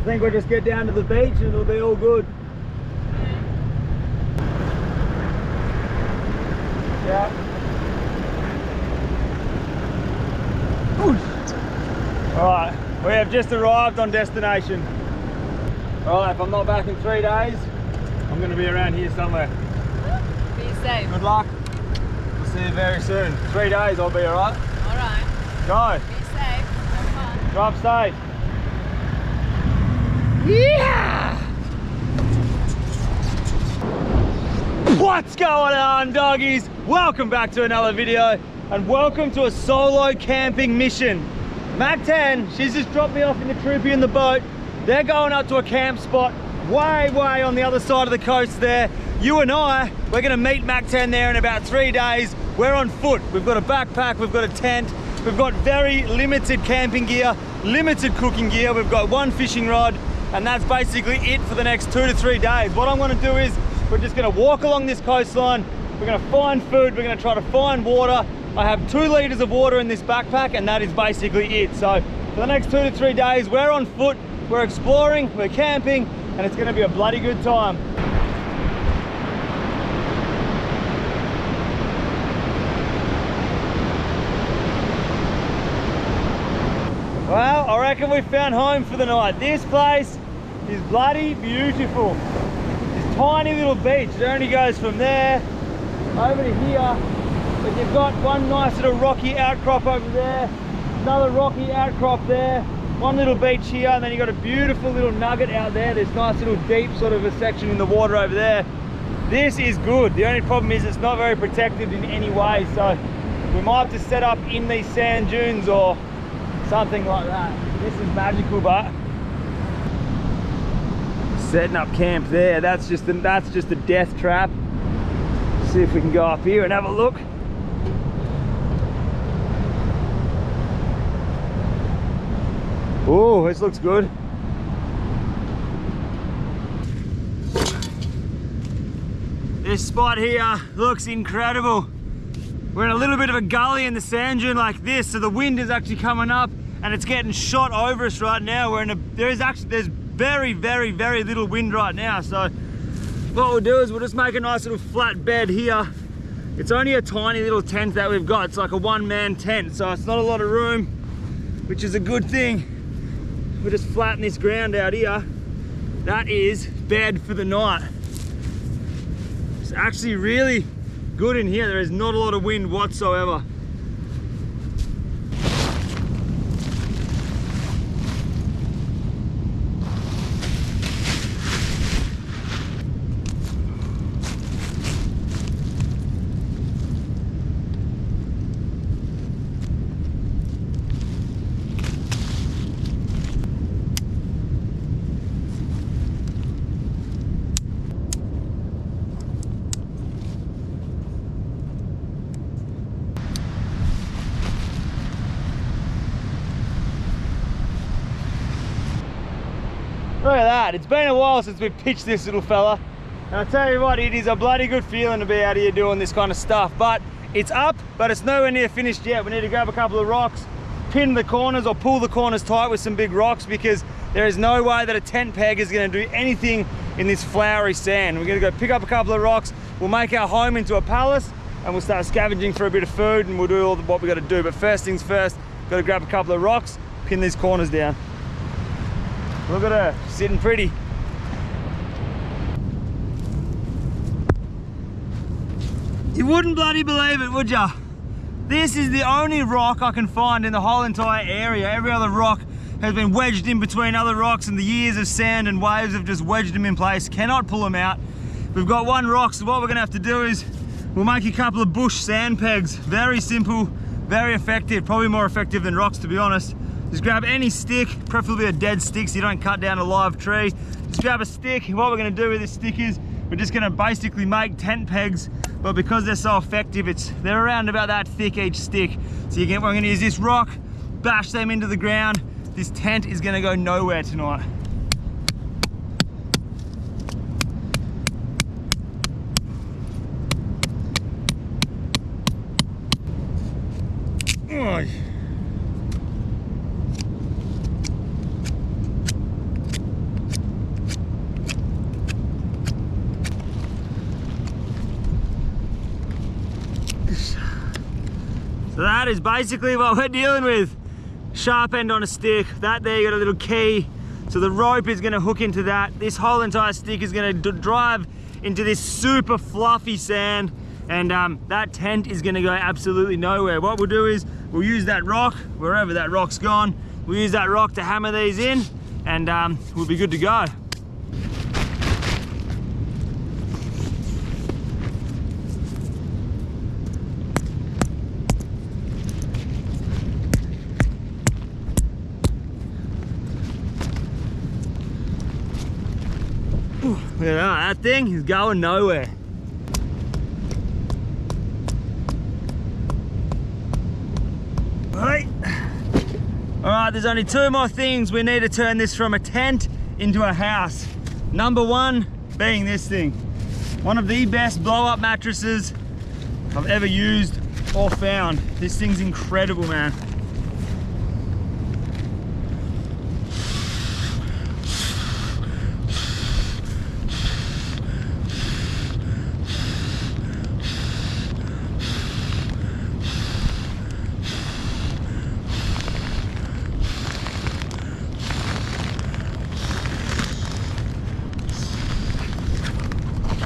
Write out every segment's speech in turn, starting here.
I think we'll just get down to the beach and it'll be all good. Yeah. Alright, we have just arrived on destination. Alright, if I'm not back in 3 days, I'm going to be around here somewhere. Be safe. Good luck. We'll see you very soon. 3 days I'll be alright. Alright. Go. Be safe. Have fun. Drive safe. Yeah! What's going on, doggies? Welcome back to another video and welcome to a solo camping mission. Mac 10, she's just dropped me off in the troopy in the boat. They're going up to a camp spot way on the other side of the coast there. You and I, we're gonna meet Mac 10 there in about 3 days. We're on foot. We've got a backpack, we've got a tent, we've got very limited camping gear, limited cooking gear. We've got one fishing rod, and that's basically it for the next 2 to 3 days. What I'm gonna do is, we're just gonna walk along this coastline. We're gonna find food, we're gonna try to find water. I have 2 liters of water in this backpack, and that is basically it. So for the next 2 to 3 days, we're on foot, we're exploring, we're camping, and it's gonna be a bloody good time. Well, I reckon we found home for the night. This place is bloody beautiful. This tiny little beach, it only goes from there over to here, but you've got one nice little rocky outcrop over there, another rocky outcrop there, one little beach here, and then you've got a beautiful little nugget out there, this nice little deep sort of a section in the water over there. This is good. The only problem is it's not very protected in any way, so we might have to set up in these sand dunes or something like that. This is magical, but setting up camp there, that's just a death trap. See if we can go up here and have a look. Oh, this looks good. This spot here looks incredible. We're in a little bit of a gully in the sand dune like this, so the wind is actually coming up and it's getting shot over us right now. There's very little wind right now, so what we'll do is we'll just make a nice little flat bed here. It's only a tiny little tent that we've got. It's like a one-man tent, so it's not a lot of room, which is a good thing. We'll just flatten this ground out here. That is bed for the night. It's actually really good in here. There is not a lot of wind whatsoever. Look at that, it's been a while since we've pitched this little fella. And I'll tell you what, it is a bloody good feeling to be out here doing this kind of stuff. But it's up, but it's nowhere near finished yet. We need to grab a couple of rocks, pin the corners or pull the corners tight with some big rocks, because there is no way that a tent peg is gonna do anything in this flowery sand. We're gonna go pick up a couple of rocks, we'll make our home into a palace, and we'll start scavenging for a bit of food, and we'll do all what we gotta do. But first things first, gotta grab a couple of rocks, pin these corners down. Look at her, sitting pretty. You wouldn't bloody believe it, would ya? This is the only rock I can find in the whole entire area. Every other rock has been wedged in between other rocks, and the years of sand and waves have just wedged them in place. Cannot pull them out. We've got one rock, so what we're gonna have to do is we'll make a couple of bush sand pegs. Very simple, very effective, probably more effective than rocks, to be honest. Just grab any stick, preferably a dead stick so you don't cut down a live tree. Just grab a stick, and what we're gonna do with this stick is we're just gonna basically make tent pegs, but because they're so effective, they're around about that thick each stick. So we're gonna use this rock, bash them into the ground. This tent is gonna go nowhere tonight. So that is basically what we're dealing with. Sharp end on a stick. That there, you got a little key. So the rope is gonna hook into that. This whole entire stick is gonna drive into this super fluffy sand, and that tent is gonna go absolutely nowhere. What we'll do is we'll use that rock, wherever that rock's gone, we'll use that rock to hammer these in, and we'll be good to go. Look at that thing is going nowhere. Right. All right, there's only 2 more things. We need to turn this from a tent into a house. Number 1 being this thing. One of the best blow-up mattresses I've ever used or found. This thing's incredible, man.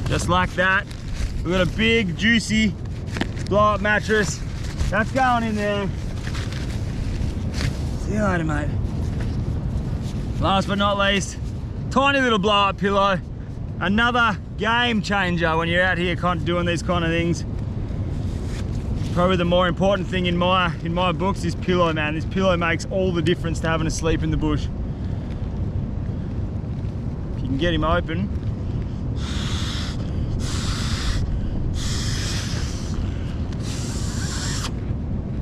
Just like that, we've got a big, juicy blow-up mattress. That's going in there. See you later, mate. Last but not least, tiny little blow-up pillow. Another game changer when you're out here doing these kind of things. Probably the more important thing in my books is pillow, man. This pillow makes all the difference to having to sleep in the bush. If you can get him open.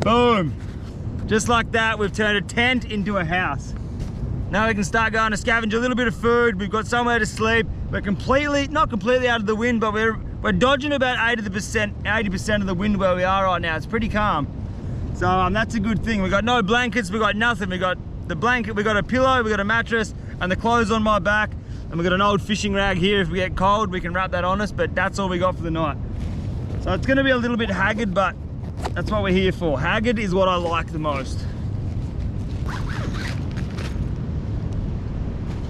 Boom! Just like that, we've turned a tent into a house. Now we can start going to scavenge a little bit of food. We've got somewhere to sleep. We're not completely out of the wind, but we're dodging about 80% of the wind where we are right now. It's pretty calm. So that's a good thing. We've got no blankets, we've got nothing. We've got the blanket, we've got a pillow, we've got a mattress, and the clothes on my back. And we've got an old fishing rag here. If we get cold, we can wrap that on us, but that's all we got for the night. So it's gonna be a little bit haggard, but that's what we're here for. Haggard is what I like the most.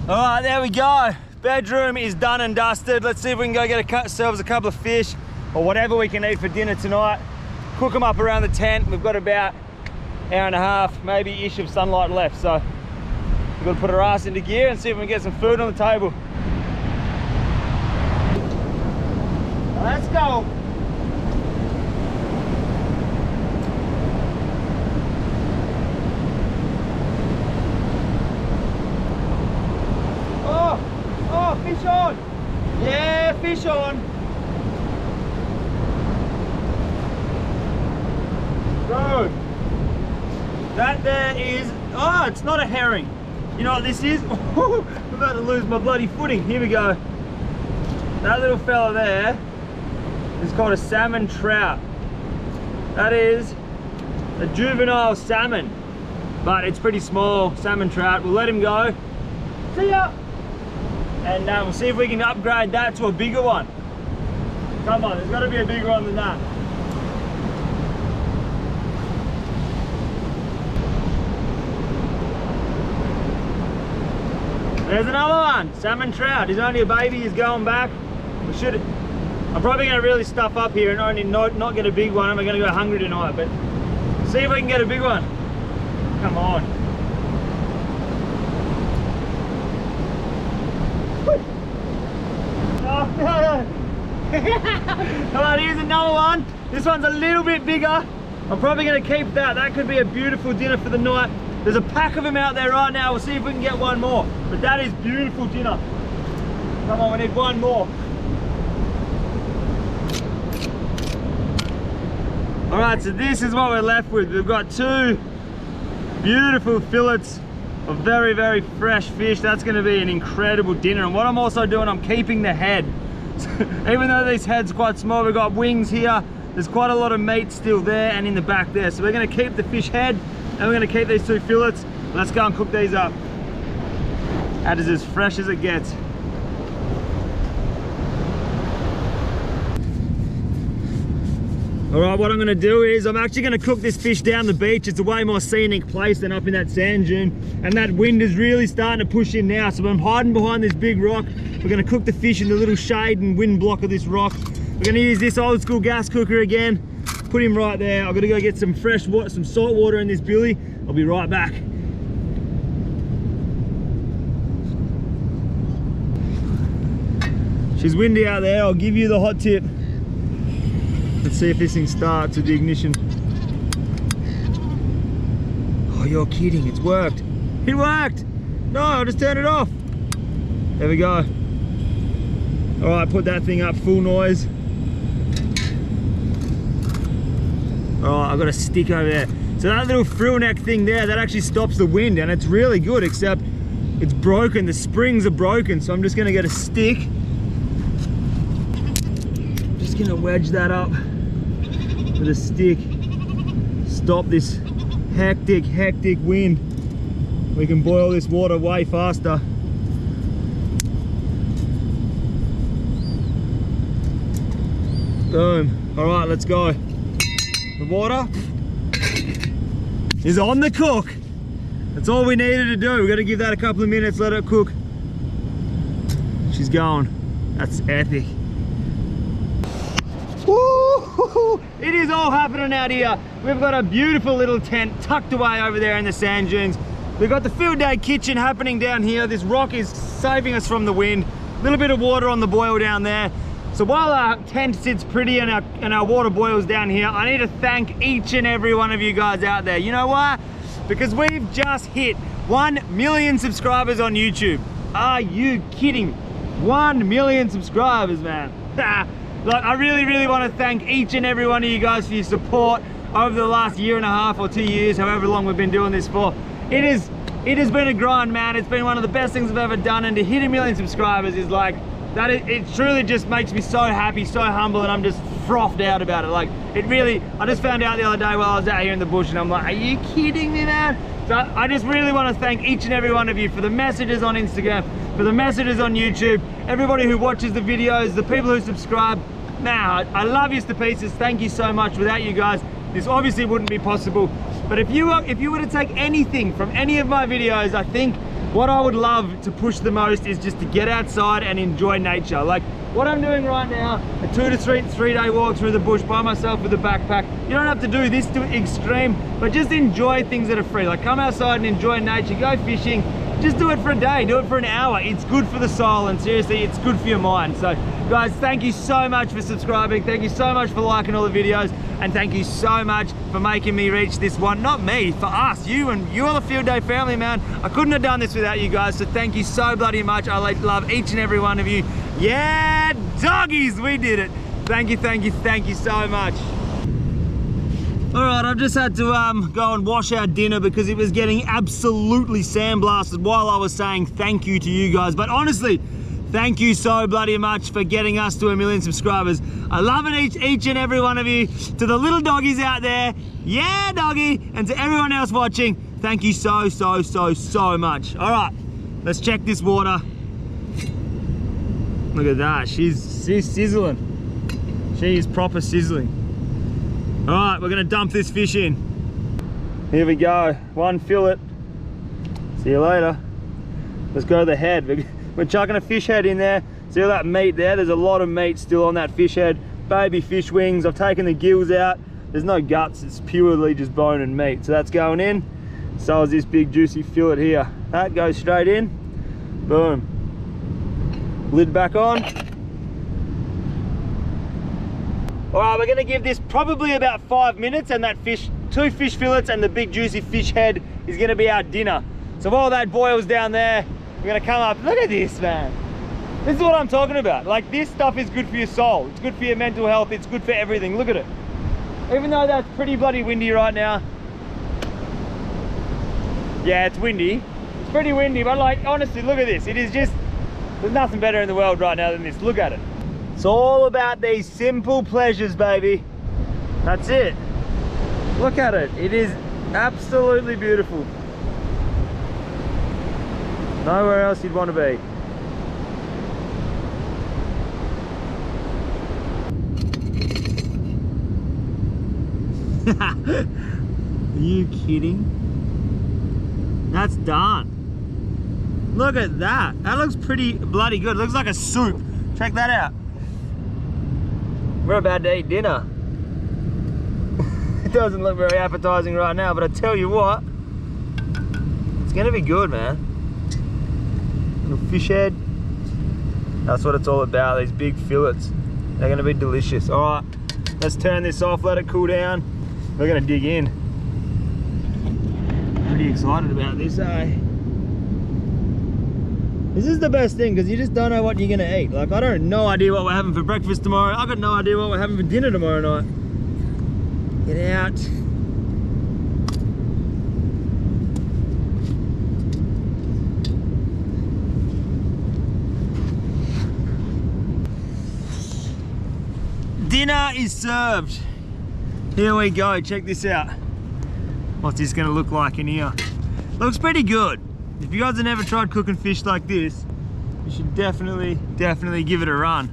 All right, there we go. Bedroom is done and dusted. Let's see if we can go get ourselves a couple of fish or whatever we can eat for dinner tonight. Cook them up around the tent. We've got about an hour and a half, maybe-ish of sunlight left. So we've got to put our ass into gear and see if we can get some food on the table. Let's go. Oh, fish on! Yeah, fish on! Bro, that there is, oh, it's not a herring. You know what this is? I'm about to lose my bloody footing. Here we go. That little fella there is called a salmon trout. That is a juvenile salmon, but it's pretty small, salmon trout. We'll let him go. See ya! And we'll see if we can upgrade that to a bigger one. Come on, there's got to be a bigger one than that. There's another one, salmon trout. He's only a baby, he's going back. I'm probably going to really stuff up here and only not get a big one. I'm going to go hungry tonight, but see if we can get a big one. Come on. Alright, here's another one. This one's a little bit bigger. I'm probably going to keep that. That could be a beautiful dinner for the night. There's a pack of them out there right now. We'll see if we can get one more. But that is beautiful dinner. Come on, we need one more. Alright, so this is what we're left with. We've got 2 beautiful fillets of very, very fresh fish. That's going to be an incredible dinner. And what I'm also doing, I'm keeping the head. So, even though this head's quite small, we've got wings here. There's quite a lot of meat still there and in the back there. So we're going to keep the fish head and we're going to keep these 2 fillets. Let's go and cook these up. That is as fresh as it gets. All right, what I'm gonna do is I'm actually gonna cook this fish down the beach. It's a way more scenic place than up in that sand dune. And that wind is really starting to push in now. So I'm hiding behind this big rock. We're gonna cook the fish in the little shade and wind block of this rock. We're gonna use this old school gas cooker again. Put him right there. I've gotta go get some fresh water, some salt water in this billy. I'll be right back. She's windy out there. I'll give you the hot tip. Let's see if this thing starts with the ignition. Oh, you're kidding, it's worked. It worked! No, I'll just turn it off. There we go. All right, put that thing up full noise. All right, I've got a stick over there. So that little frill neck thing there, that actually stops the wind, and it's really good, except it's broken. The springs are broken, so I'm just gonna get a stick. Just gonna wedge that up with a stick. Stop this hectic wind. We can boil this water way faster. Boom. All right, let's go. The water is on the cook. That's all we needed to do. We've got to give that a couple of minutes, let it cook. She's going. That's epic. Woo! It is all happening out here. We've got a beautiful little tent tucked away over there in the sand dunes. We've got the field day kitchen happening down here. This rock is saving us from the wind. A little bit of water on the boil down there. So while our tent sits pretty and our water boils down here, I need to thank each and every one of you guys out there. You know why? Because we've just hit 1 million subscribers on YouTube. Are you kidding me? 1 million subscribers, man. Like, I really want to thank each and every one of you guys for your support over the last 1.5 or 2 years, however long we've been doing this for. It has been a grind, man. It's been one of the best things I've ever done, and to hit 1 million subscribers is like, it truly just makes me so happy, so humble, and I'm just frothed out about it. Like, it really, I just found out the other day while I was out here in the bush, and I'm like, are you kidding me, man? So I just really want to thank each and every one of you for the messages on Instagram, for the messages on YouTube, everybody who watches the videos, the people who subscribe. Man, I love you to pieces. Thank you so much. Without you guys, this obviously wouldn't be possible. But if you were to take anything from any of my videos, I think what I would love to push the most is just to get outside and enjoy nature. Like what I'm doing right now, a 2 to 3 day walk through the bush by myself with a backpack. You don't have to do this to extreme, but just enjoy things that are free. Like come outside and enjoy nature, go fishing. Just do it for a day, do it for an hour. It's good for the soul, and seriously, it's good for your mind. So guys, thank you so much for subscribing. Thank you so much for liking all the videos, and thank you so much for making me reach this one. Not me, for us, you and you are the Field Day family, man. I couldn't have done this without you guys, so thank you so bloody much. I love each and every one of you. Yeah, doggies, we did it. Thank you so much. All right, I've just had to go and wash our dinner because it was getting absolutely sandblasted while I was saying thank you to you guys. But honestly, thank you so bloody much for getting us to 1 million subscribers. I love it, each and every one of you. To the little doggies out there, yeah, doggy, and to everyone else watching, thank you so much. All right, let's check this water. Look at that, she's sizzling. She is proper sizzling. All right, we're gonna dump this fish in. Here we go, 1 fillet. See you later. Let's go to the head. We're chucking a fish head in there. See all that meat there? There's a lot of meat still on that fish head. Baby fish wings. I've taken the gills out. There's no guts, it's purely just bone and meat. So that's going in. So is this big juicy fillet here. That goes straight in. Boom. Lid back on. All right, we're gonna give this probably about 5 minutes, and that fish, 2 fish fillets and the big juicy fish head is gonna be our dinner. So while that boils down there, we're gonna come up. Look at this, man. This is what I'm talking about. Like, this stuff is good for your soul. It's good for your mental health. It's good for everything. Look at it. Even though that's pretty bloody windy right now. Yeah, it's windy. It's pretty windy, but like, honestly, look at this. It is just, there's nothing better in the world right now than this. Look at it. It's all about these simple pleasures, baby. That's it. Look at it. It is absolutely beautiful. Nowhere else you'd want to be. Are you kidding? That's done. Look at that. That looks pretty bloody good. It looks like a soup. Check that out. We're about to eat dinner. It doesn't look very appetizing right now, but I tell you what, it's gonna be good, man. Little fish head. That's what it's all about, these big fillets. They're gonna be delicious. All right, let's turn this off, let it cool down. We're gonna dig in. Pretty excited about this, eh? This is the best thing, because you just don't know what you're gonna eat. Like, I don't no idea what we're having for breakfast tomorrow. I got no idea what we're having for dinner tomorrow night. Get out. Dinner is served. Here we go, check this out. What's this gonna look like in here? Looks pretty good. If you guys have never tried cooking fish like this, you should definitely give it a run.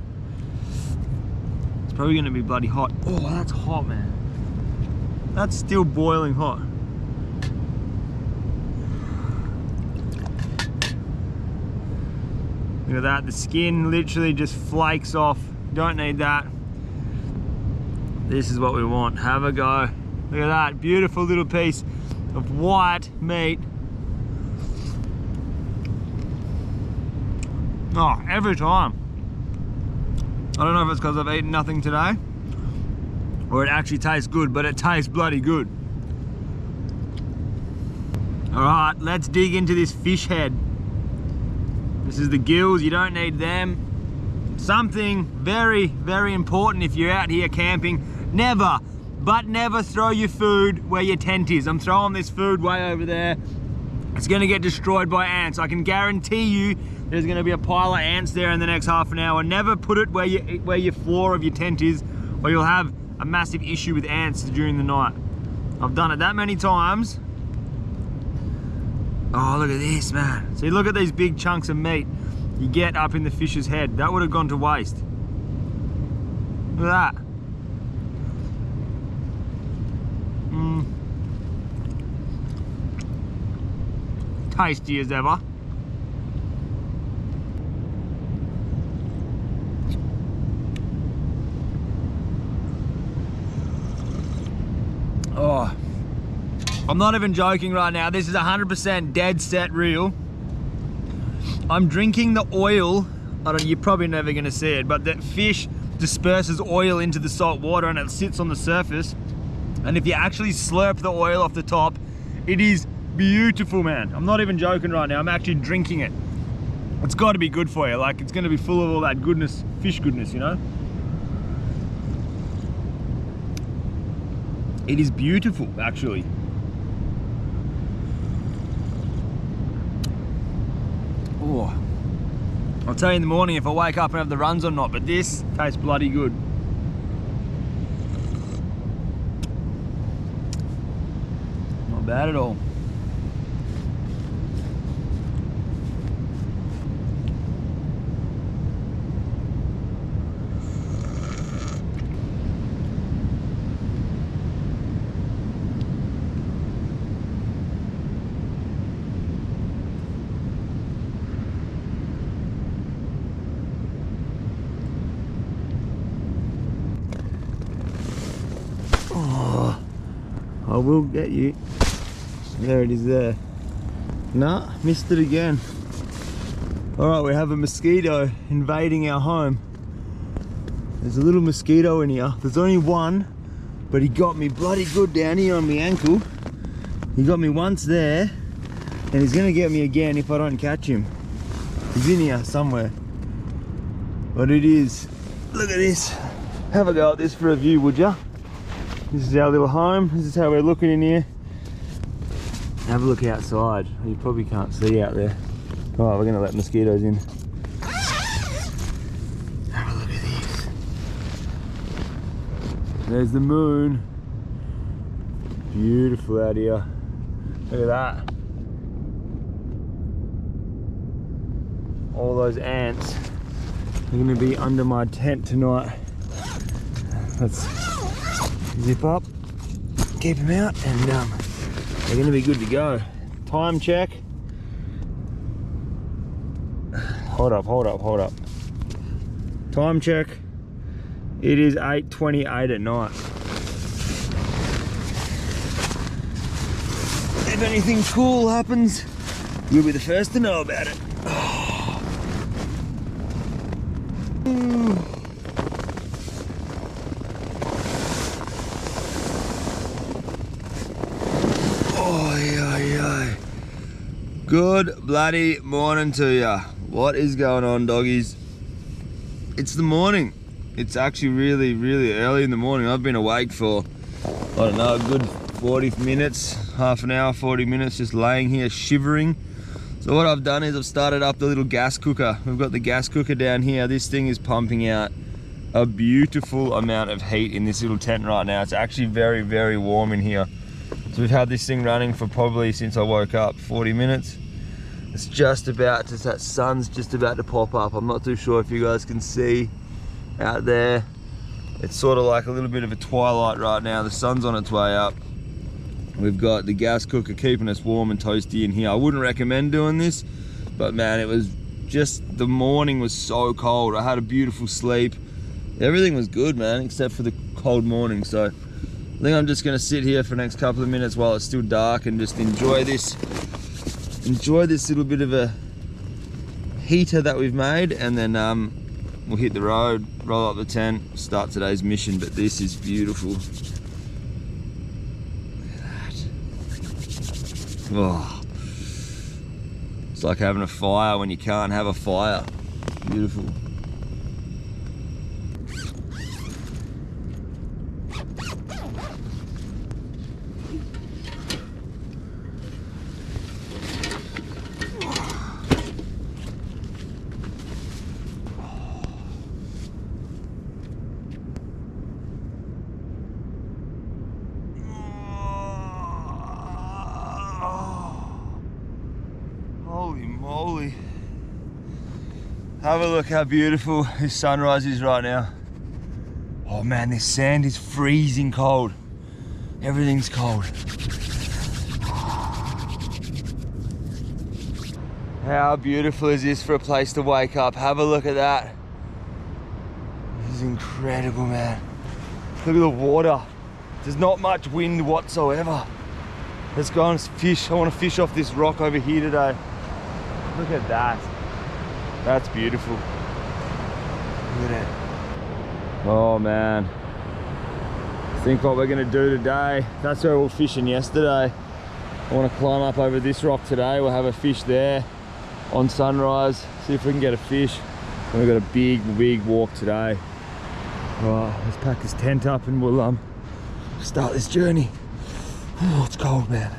It's probably gonna be bloody hot. Oh, that's hot, man. That's still boiling hot. Look at that, the skin literally just flakes off. Don't need that. This is what we want. Have a go. Look at that, beautiful little piece of white meat. Oh, every time. I don't know if it's because I've eaten nothing today or it actually tastes good, but it tastes bloody good. All right, let's dig into this fish head. This is the gills, you don't need them. Something very, very important if you're out here camping. Never, but never throw your food where your tent is. I'm throwing this food way over there. It's gonna get destroyed by ants. I can guarantee you there's gonna be a pile of ants there in the next half an hour. Never put it where your floor of your tent is, or you'll have a massive issue with ants during the night. I've done it that many times. Oh, look at this, man. See, look at these big chunks of meat you get up in the fish's head. That would have gone to waste. Look at that. Tasty as ever. Oh, I'm not even joking right now. This is 100% dead set real. I'm drinking the oil. I don't, you're probably never gonna see it, but that fish disperses oil into the salt water and it sits on the surface. And if you actually slurp the oil off the top, it is beautiful, man. I'm not even joking right now. I'm actually drinking it. It's got to be good for you. Like, it's going to be full of all that goodness, fish goodness, you know? It is beautiful, actually. Oh, I'll tell you in the morning if I wake up and have the runs or not, but this tastes bloody good. Not bad at all. I will get you. There it is there. Nah, missed it again. Alright, we have a mosquito invading our home. There's a little mosquito in here. There's only one, but he got me bloody good down here on my ankle. He got me once there, and he's gonna get me again if I don't catch him. He's in here somewhere. But it is, look at this. Have a go at this for a view, would ya? This is our little home. This is how we're looking in here. Have a look outside. You probably can't see out there. Oh, we're gonna let mosquitoes in. Have a look at this. There's the moon. Beautiful out here. Look at that. All those ants are gonna be under my tent tonight. Let's zip up. keep them out, and they're going to be good to go. Time check. Hold up. Time check. It is 8:28 at night. If anything cool happens, you'll be the first to know about it. Good bloody morning to ya. What is going on, doggies? It's the morning. It's actually really early in the morning. I've been awake for, I don't know, a good 40 minutes, half an hour, 40 minutes, just laying here shivering. So what I've done is I've started up the little gas cooker. We've got the gas cooker down here. This thing is pumping out a beautiful amount of heat in this little tent right now. It's actually very warm in here. So we've had this thing running for probably since I woke up, 40 minutes. It's just about, that sun's just about to pop up. I'm not too sure if you guys can see out there. It's sort of like a little bit of a twilight right now. The sun's on its way up. We've got the gas cooker keeping us warm and toasty in here. I wouldn't recommend doing this, but man, it was just, the morning was so cold. I had a beautiful sleep. Everything was good, man, except for the cold morning. So I think I'm just gonna sit here for the next couple of minutes while it's still dark and just enjoy this little bit of a heater that we've made, and then we'll hit the road, roll up the tent, start today's mission. But this is beautiful. Look at that. Oh, it's like having a fire when you can't have a fire. Beautiful. Holy moly. Have a look how beautiful this sunrise is right now. Oh man, this sand is freezing cold. Everything's cold. How beautiful is this for a place to wake up? Have a look at that. This is incredible, man. Look at the water. There's not much wind whatsoever. Let's go and fish. I want to fish off this rock over here today. Look at that. That's beautiful. Look at it. Oh man. I think what we're going to do today, that's where we were fishing yesterday. I want to climb up over this rock today. We'll have a fish there on sunrise. See if we can get a fish. And we've got a big walk today. Right, let's pack this tent up and we'll start this journey. Oh, it's cold, man.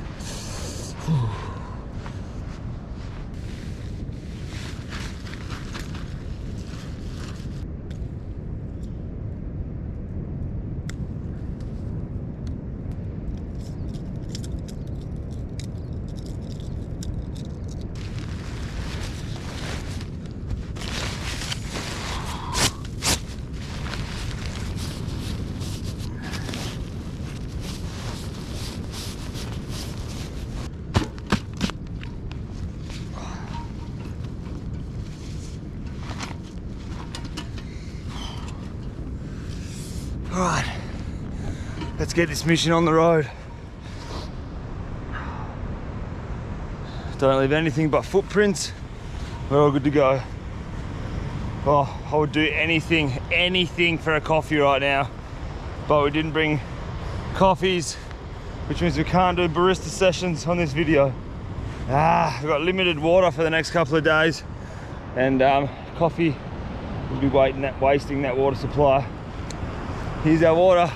All right, let's get this mission on the road. Don't leave anything but footprints. We're all good to go. Oh, I would do anything for a coffee right now, but we didn't bring coffees, which means we can't do barista sessions on this video. We've got limited water for the next couple of days, and coffee will be wasting that water supply. Here's our water.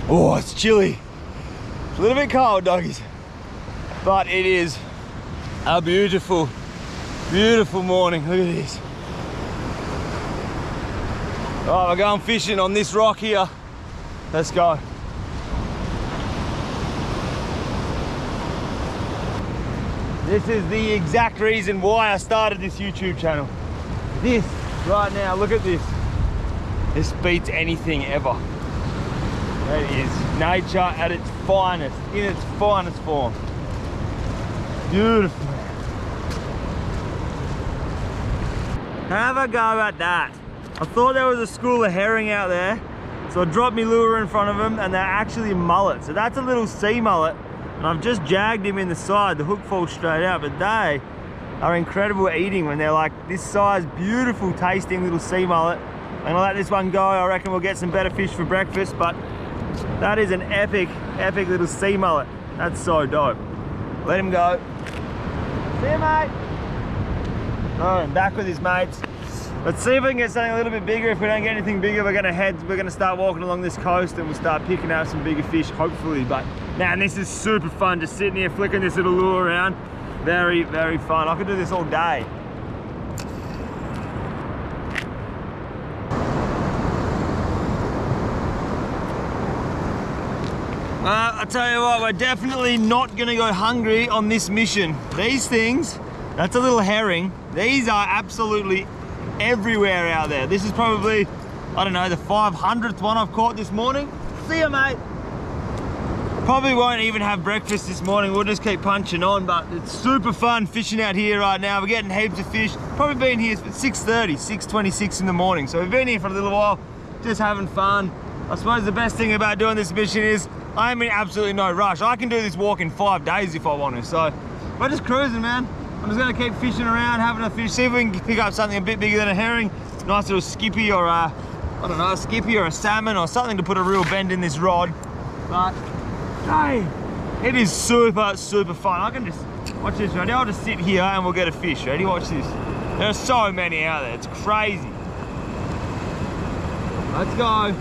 Oh, it's chilly. It's a little bit cold, doggies, but it is a beautiful morning. Look at this. All right, we're going fishing on this rock here. Let's go. This is the exact reason why I started this YouTube channel. This right now. Look at this. This beats anything ever. That is nature at its finest, in its finest form. Beautiful. Have a go at that. I thought there was a school of herring out there, so I dropped my lure in front of them, and they're actually mullet. So that's a little sea mullet, and I've just jagged him in the side. The hook falls straight out, but they are incredible at eating when they're like this size, beautiful tasting little sea mullet. I'm gonna let this one go. I reckon we'll get some better fish for breakfast, but that is an epic, epic little sea mullet. That's so dope. Let him go. See you, mate. Oh, I'm back with his mates. Let's see if we can get something a little bit bigger. If we don't get anything bigger, we're gonna start walking along this coast and we'll start picking out some bigger fish, hopefully. But man, this is super fun, just sitting here flicking this little lure around. Very, very fun. I could do this all day. I tell you what, we're definitely not gonna go hungry on this mission. These things, that's a little herring. These are absolutely everywhere out there. This is probably, I don't know, the 500th one I've caught this morning. See ya, mate. Probably won't even have breakfast this morning. We'll just keep punching on, but it's super fun fishing out here right now. We're getting heaps of fish. Probably been here at 6:30, 6:26 in the morning. So we've been here for a little while, just having fun. I suppose the best thing about doing this mission is I'm in absolutely no rush. I can do this walk in 5 days if I want to. So we're just cruising, man. I'm just gonna keep fishing around, having a fish, see if we can pick up something a bit bigger than a herring. Nice little skippy or a, I don't know, a skippy or a salmon or something to put a real bend in this rod. But hey, it is super, super fun. I can just, watch this, ready? I'll just sit here and we'll get a fish. Ready? Watch this. There are so many out there, it's crazy. Let's go.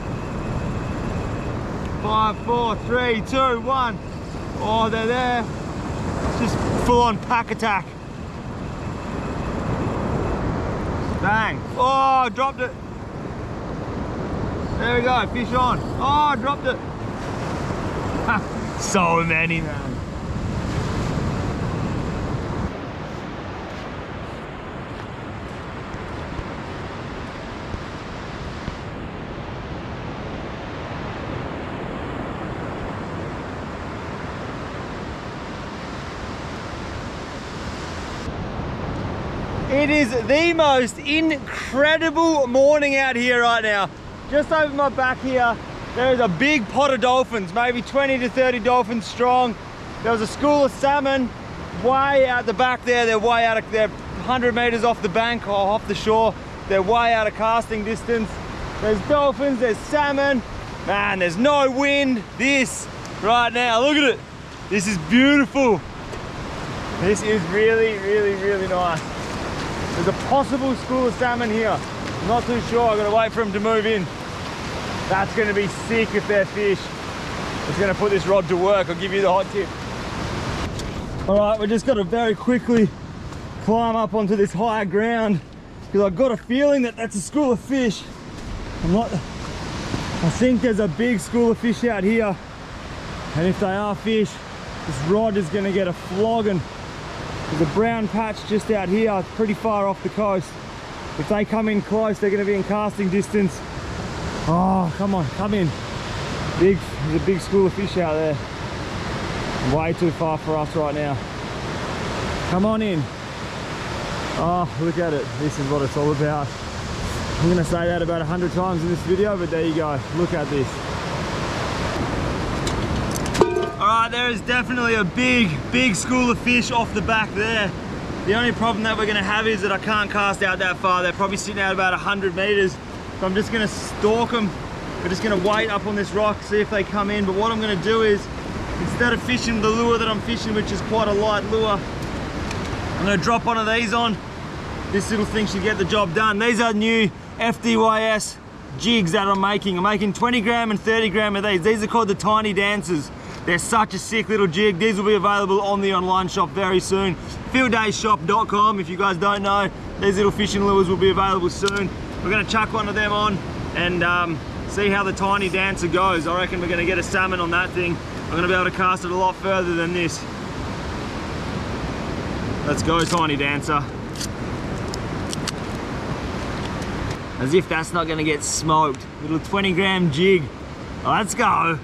5, 4, 3, 2, 1. Oh, they're there. It's just full on pack attack. Bang. Oh, dropped it. There we go, fish on. Oh, dropped it. So many, man. It is the most incredible morning out here right now. Just over my back here, there is a big pot of dolphins, maybe 20 to 30 dolphins strong. There was a school of salmon way out the back there. They're way out of, they're 100 meters off the bank or off the shore. They're way out of casting distance. There's dolphins, there's salmon. Man, there's no wind. This right now, look at it. This is beautiful. This is really, really, really nice. There's a possible school of salmon here. I'm not too sure, I've got to wait for them to move in. That's gonna be sick if they're fish. It's gonna put this rod to work, I'll give you the hot tip. All right, we just gotta very quickly climb up onto this higher ground because I've got a feeling that that's a school of fish. I think there's a big school of fish out here. And if they are fish, this rod is gonna get a flogging. There's a brown patch just out here, it's pretty far off the coast. If they come in close, they're gonna be in casting distance. Oh, come on, come in. There's a big school of fish out there. Way too far for us right now. Come on in. Oh, look at it. This is what it's all about. I'm gonna say that about 100 times in this video, but there you go. Look at this. All right, there is definitely a big school of fish off the back there. The only problem that we're gonna have is that I can't cast out that far. They're probably sitting out about 100 meters. So I'm just gonna stalk them. We're just gonna wait up on this rock, see if they come in. But what I'm gonna do is, instead of fishing the lure that I'm fishing, which is quite a light lure, I'm gonna drop one of these on. This little thing should get the job done. These are new FDYS jigs that I'm making. I'm making 20 gram and 30 gram of these. These are called the Tiny Dancers. They're such a sick little jig. These will be available on the online shop very soon. fielddaysshop.com, if you guys don't know. These little fishing lures will be available soon. We're gonna chuck one of them on and see how the Tiny Dancer goes. I reckon we're gonna get a salmon on that thing. I'm gonna be able to cast it a lot further than this. Let's go, Tiny Dancer. As if that's not gonna get smoked. Little 20-gram jig. Let's go.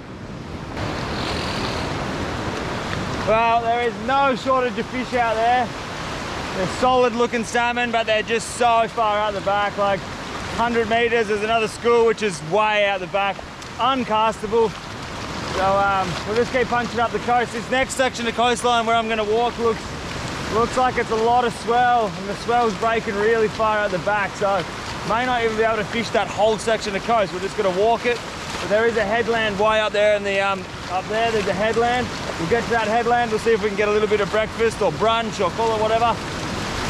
Well, there is no shortage of fish out there. They're solid looking salmon, but they're just so far out the back. Like 100 meters, there's another school which is way out the back, uncastable. So we'll just keep punching up the coast. This next section of coastline where I'm gonna walk looks like it's a lot of swell, and the swell's breaking really far out the back. So may not even be able to fish that whole section of coast. We're just gonna walk it. But there is a headland way up there in the up there. There's a headland. We'll get to that headland. We'll see if we can get a little bit of breakfast or brunch or call it whatever.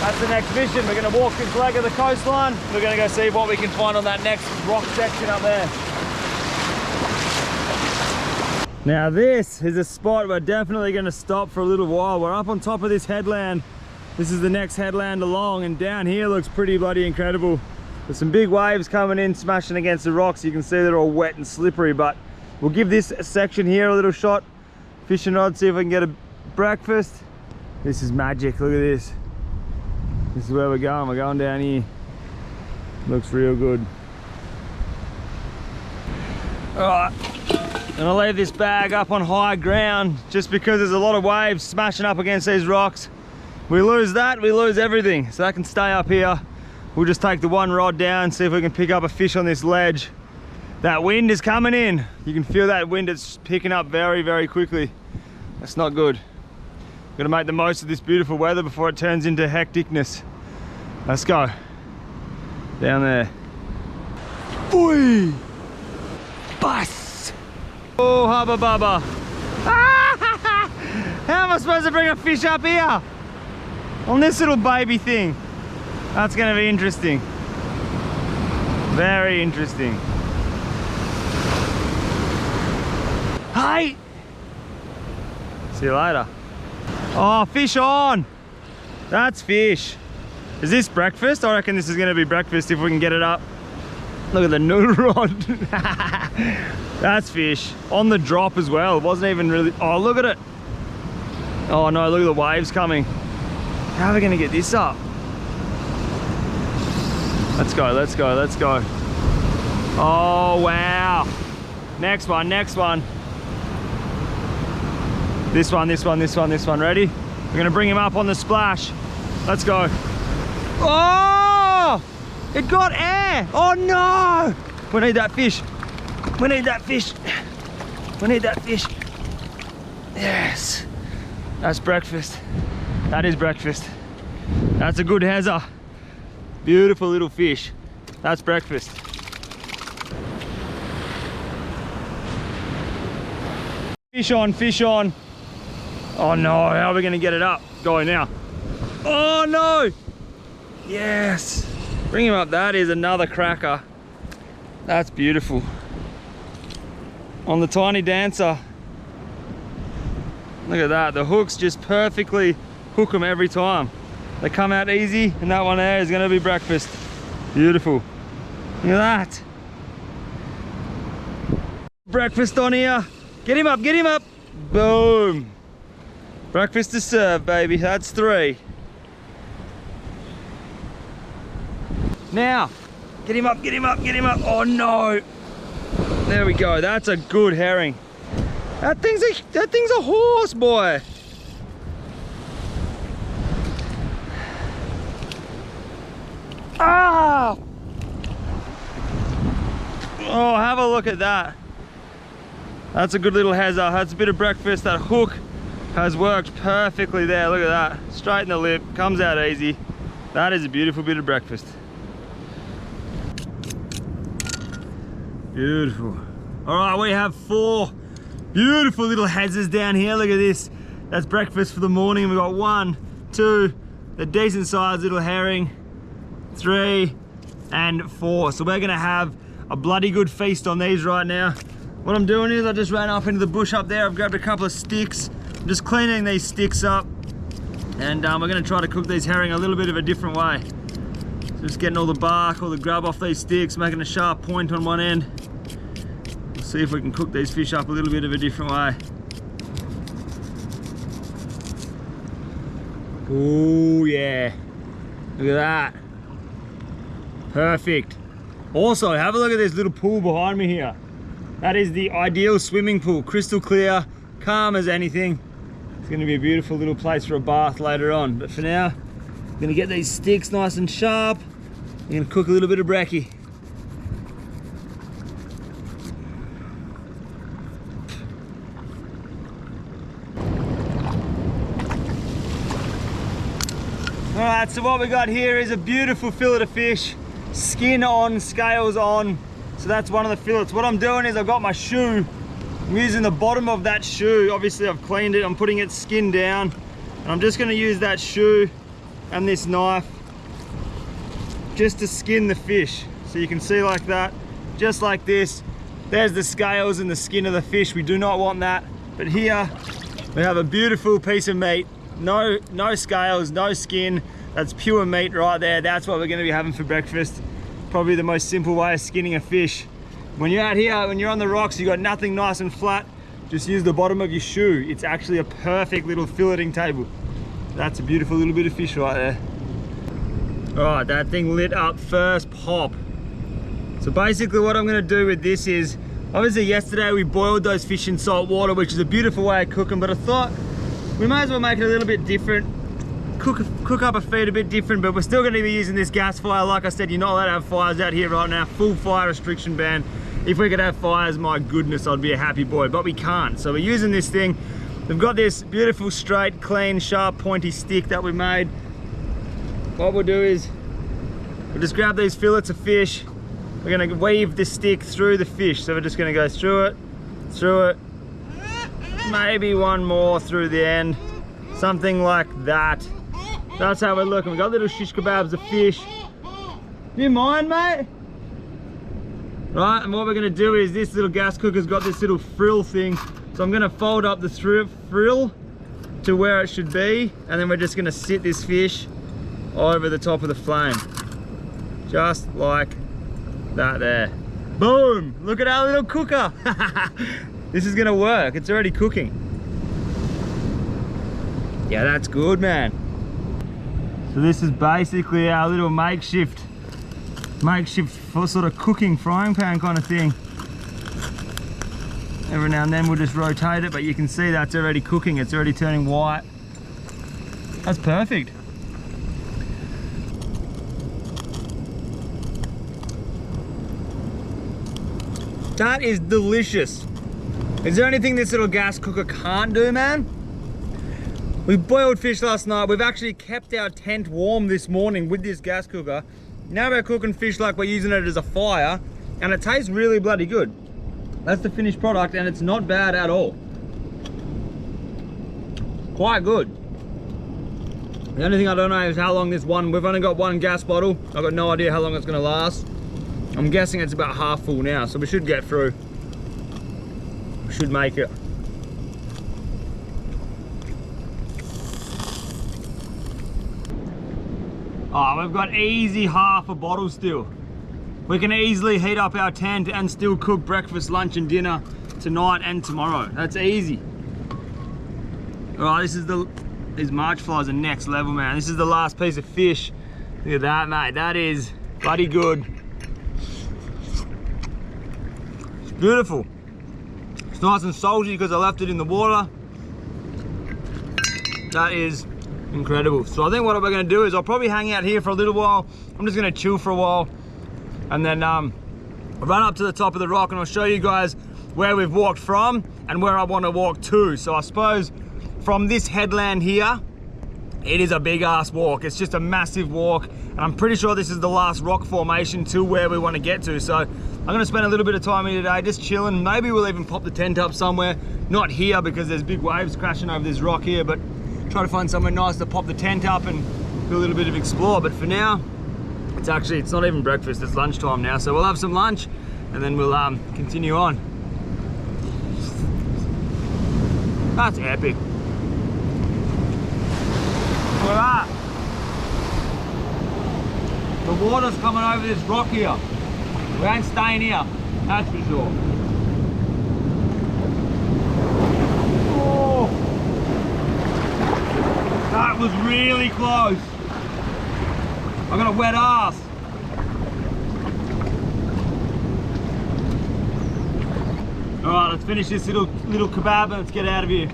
That's the next mission. We're going to walk this leg of the coastline. We're going to go see what we can find on that next rock section up there. Now this is a spot we're definitely going to stop for a little while. We're up on top of this headland. This is the next headland along, and down here looks pretty bloody incredible. There's some big waves coming in, smashing against the rocks. You can see they're all wet and slippery, but we'll give this section here a little shot. Fishing rod, see if I can get a breakfast. This is magic, look at this. This is where we're going down here. Looks real good. Alright, gonna leave this bag up on high ground just because there's a lot of waves smashing up against these rocks. We lose that, we lose everything. So that can stay up here. We'll just take the one rod down, see if we can pick up a fish on this ledge. That wind is coming in. You can feel that wind, it's picking up very, very quickly. That's not good. Gotta make the most of this beautiful weather before it turns into hecticness. Let's go. Down there. Oi! Bus! Oh, hubba bubba. How am I supposed to bring a fish up here? On this little baby thing. That's gonna be interesting. Very interesting. Hey! See you later. Oh, fish on! That's fish. Is this breakfast? I reckon this is gonna be breakfast if we can get it up. Look at the noodle rod. That's fish. On the drop as well. It wasn't even really... Oh, look at it. Oh no, look at the waves coming. How are we gonna get this up? Let's go, let's go, let's go. Oh, wow. Next one, next one. This one, this one, this one, this one. Ready? We're gonna bring him up on the splash. Let's go. Oh! It got air! Oh no! We need that fish. We need that fish. We need that fish. Yes. That's breakfast. That is breakfast. That's a good hezzer. Beautiful little fish. That's breakfast. Fish on, fish on. Oh no, how are we gonna get it up? Go now. Oh no! Yes! Bring him up, that is another cracker. That's beautiful. On the tiny dancer. Look at that, the hooks just perfectly hook them every time. They come out easy, and that one there is gonna be breakfast. Beautiful. Look at that. Breakfast on here. Get him up, get him up. Boom. Breakfast to serve, baby. That's 3. Now, get him up, get him up, get him up. Oh no. There we go. That's a good herring. That thing's a horse, boy. Ah! Oh, have a look at that. That's a good little hezzer. That's a bit of breakfast. That hook has worked perfectly there. Look at that. Straight in the lip. Comes out easy. That is a beautiful bit of breakfast. Beautiful. All right, we have 4 beautiful little hezzers down here. Look at this. That's breakfast for the morning. We've got 1, 2, a decent sized little herring, 3, and 4. So we're gonna have a bloody good feast on these right now. What I'm doing is I just ran up into the bush up there. I've grabbed a couple of sticks. I'm just cleaning these sticks up, and we're gonna try to cook these herring a little bit of a different way. So just getting all the bark, all the grub off these sticks, making a sharp point on one end. We'll see if we can cook these fish up a little bit of a different way. Oh yeah, look at that. Perfect. Also, have a look at this little pool behind me here. That is the ideal swimming pool, crystal clear, calm as anything. It's gonna be a beautiful little place for a bath later on. But for now, I'm gonna get these sticks nice and sharp. I'm gonna cook a little bit of brekkie. All right, so what we got here is a beautiful fillet of fish, skin on, scales on. So that's one of the fillets. What I'm doing is I've got my shoe. I'm using the bottom of that shoe. Obviously I've cleaned it, I'm putting its skin down. And I'm just gonna use that shoe and this knife just to skin the fish. So you can see like that, just like this. There's the scales and the skin of the fish. We do not want that. But here we have a beautiful piece of meat. No scales, no skin. That's pure meat right there. That's what we're gonna be having for breakfast. Probably the most simple way of skinning a fish. When you're out here, when you're on the rocks, you got nothing nice and flat, just use the bottom of your shoe. It's actually a perfect little filleting table. That's a beautiful little bit of fish right there. All right, that thing lit up first pop. So basically what I'm gonna do with this is, obviously yesterday we boiled those fish in salt water, which is a beautiful way of cooking, but I thought we may as well make it a little bit different. Cook up a feed a bit different, but we're still going to be using this gas fire. Like I said, you're not allowed to have fires out here right now. Full fire restriction ban. If we could have fires, my goodness, I'd be a happy boy, but we can't. So we're using this thing. We've got this beautiful, straight, clean, sharp, pointy stick that we made. What we'll do is we'll just grab these fillets of fish. We're going to weave this stick through the fish. So we're just going to go through it, maybe one more through the end, something like that. That's how we're looking. We've got little shish kebabs of fish. Do you mind, mate? Right, and what we're gonna do is this little gas cooker's got this little frill thing. So I'm gonna fold up the frill to where it should be, and then we're just gonna sit this fish over the top of the flame. Just like that there. Boom! Look at our little cooker. This is gonna work. It's already cooking. Yeah, that's good, man. So this is basically our little makeshift for sort of cooking frying pan kind of thing. Every now and then we'll just rotate it, but you can see that's already cooking. It's already turning white. That's perfect. That is delicious. Is there anything this little gas cooker can't do, man? We boiled fish last night. We've actually kept our tent warm this morning with this gas cooker. Now we're cooking fish like we're using it as a fire, and it tastes really bloody good. That's the finished product, and it's not bad at all. Quite good. The only thing I don't know is how long this one, we've only got one gas bottle. I've got no idea how long it's gonna last. I'm guessing it's about half full now, so we should get through. We should make it. Oh, we've got easy half a bottle still. We can easily heat up our tent and still cook breakfast, lunch and dinner tonight and tomorrow. That's easy. All right, these March flies are next level, man. This is the last piece of fish. Look at that, mate. That is bloody good. It's beautiful. It's nice and salty because I left it in the water. That is incredible. So I think what we're going to do is I'll probably hang out here for a little while. I'm just going to chill for a while, and then run up to the top of the rock, and I'll show you guys where we've walked from and where I want to walk to. So I suppose from this headland here, it is a big ass walk. It's just a massive walk, and I'm pretty sure this is the last rock formation to where we want to get to. So I'm going to spend a little bit of time here today just chilling. Maybe we'll even pop the tent up somewhere, not here because there's big waves crashing over this rock here, but try to find somewhere nice to pop the tent up and do a little bit of explore. But for now, it's not even breakfast, it's lunchtime now. So we'll have some lunch and then we'll continue on. That's epic. Look at that. The water's coming over this rock here. We ain't staying here, that's for sure. That was really close. I got a wet ass. All right, let's finish this little kebab and let's get out of here.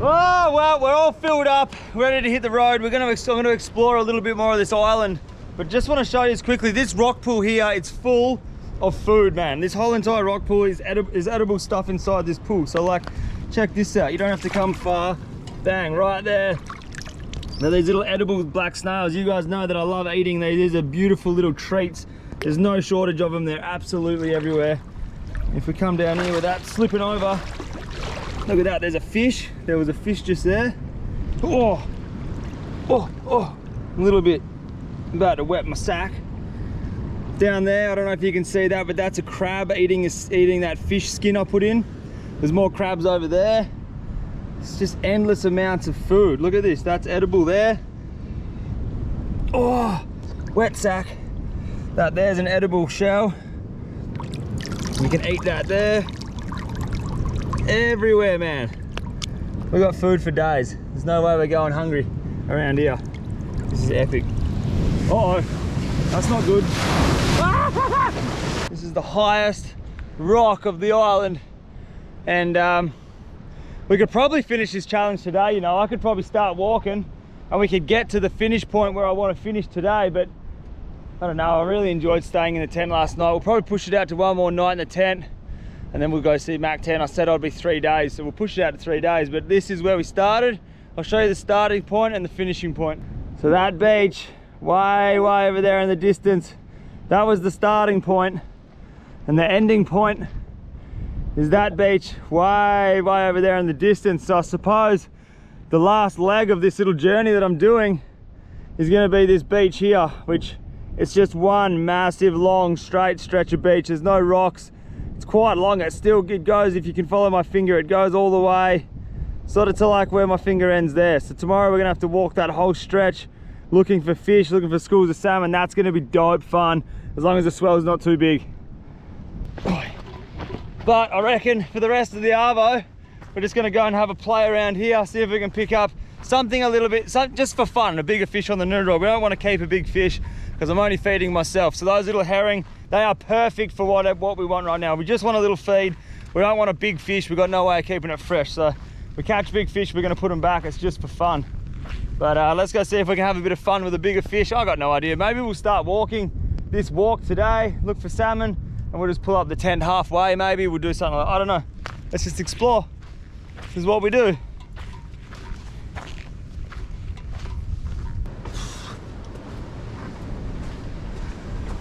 Oh, well, we're all filled up, ready to hit the road. I'm going to explore a little bit more of this island, but just want to show you this quickly. This rock pool here, it's full of food, man. This whole entire rock pool is edible stuff inside this pool. So like, check this out. You don't have to come far. Bang, right there. Now these little edible black snails, you guys know that I love eating these. These are beautiful little treats. There's no shortage of them. They're absolutely everywhere. If we come down here without slipping over, look at that, there's a fish. There was a fish just there. Oh, a little bit about to wet my sack. Down there, I don't know if you can see that, but that's a crab eating that fish skin I put in. There's more crabs over there. It's just endless amounts of food. Look at this, that's edible there. Oh, wet sack. That there's an edible shell. You can eat that there. Everywhere, man. We've got food for days. There's no way we're going hungry around here. This is epic. Uh-oh, that's not good. This is the highest rock of the island, and we could probably finish this challenge today. You know, I could probably start walking and we could get to the finish point where I want to finish today, but I don't know, I really enjoyed staying in the tent last night. We'll probably push it out to one more night in the tent and then we'll go see Mach 10. I said I'd be 3 days, so we'll push it out to 3 days, but this is where we started. I'll show you the starting point and the finishing point. So that beach, way over there in the distance, that was the starting point, and the ending point is that beach way over there in the distance. So I suppose the last leg of this little journey that I'm doing is going to be this beach here, which it's just one massive long straight stretch of beach. There's no rocks. It's quite long. It goes, if you can follow my finger, it goes all the way sort of to like where my finger ends there. So tomorrow we're gonna have to walk that whole stretch looking for fish, looking for schools of salmon. That's gonna be dope fun, as long as the swell's not too big. But I reckon for the rest of the arvo, we're just gonna go and have a play around here, see if we can pick up something a little bit, just for fun, a bigger fish on the noodle. We don't want to keep a big fish because I'm only feeding myself. So those little herring, they are perfect for what we want right now. We just want a little feed. We don't want a big fish. We've got no way of keeping it fresh. So we catch big fish, we're gonna put them back. It's just for fun. But let's go see if we can have a bit of fun with a bigger fish. I got no idea. Maybe we'll start walking this walk today, look for salmon, and we'll just pull up the tent halfway. Maybe we'll do something like, I don't know. Let's just explore. This is what we do.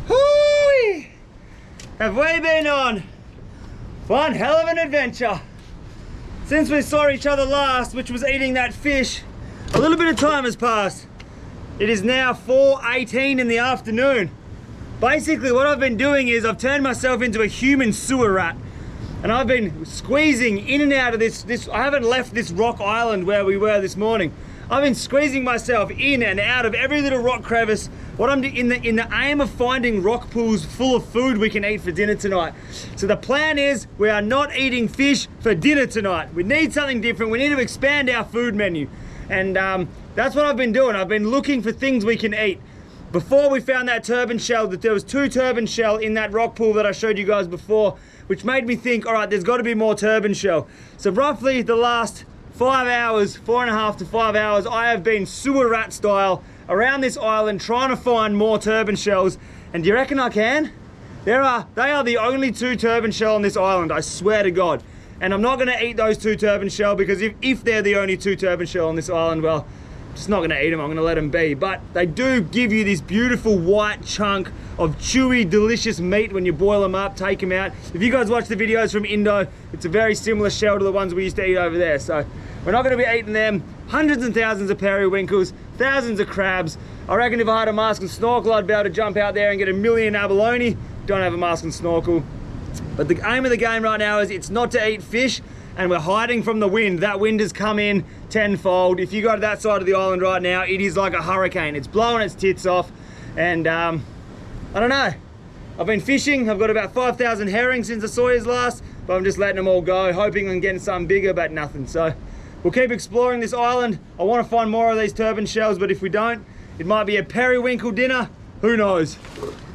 Hoo-wee! Have we been on one hell of an adventure. Since we saw each other last, which was eating that fish, a little bit of time has passed. It is now 4:18 in the afternoon. Basically what I've been doing is I've turned myself into a human sewer rat, and I've been squeezing in and out of this. I haven't left this rock island where we were this morning. I've been squeezing myself in and out of every little rock crevice. What I'm doing in the aim of finding rock pools full of food we can eat for dinner tonight. So the plan is we are not eating fish for dinner tonight. We need something different. We need to expand our food menu. And that's what I've been doing. I've been looking for things we can eat. Before we found that turban shell, that there was 2 turban shell in that rock pool that I showed you guys before, which made me think, all right, there's got to be more turban shell. So roughly the last 5 hours, 4.5 to 5 hours, I have been sewer rat style around this island trying to find more turban shells. And do you reckon I can? They are the only 2 turban shell on this island, I swear to God. And I'm not going to eat those 2 turban shell, because if they're the only 2 turban shell on this island, well, I'm just not going to eat them. I'm going to let them be. But they do give you this beautiful white chunk of chewy, delicious meat when you boil them up, take them out. If you guys watch the videos from Indo, it's a very similar shell to the ones we used to eat over there. So we're not going to be eating them. Hundreds and thousands of periwinkles, thousands of crabs. I reckon if I had a mask and snorkel, I'd be able to jump out there and get a million abalone. Don't have a mask and snorkel. But the aim of the game right now is it's not to eat fish, and we're hiding from the wind. That wind has come in tenfold. If you go to that side of the island right now, it is like a hurricane. It's blowing its tits off, and I don't know. I've been fishing. I've got about 5,000 herring since I saw his last, but I'm just letting them all go, hoping I'm getting something bigger, but nothing. So We'll keep exploring this island. I want to find more of these turban shells, but if we don't, it might be a periwinkle dinner. Who knows?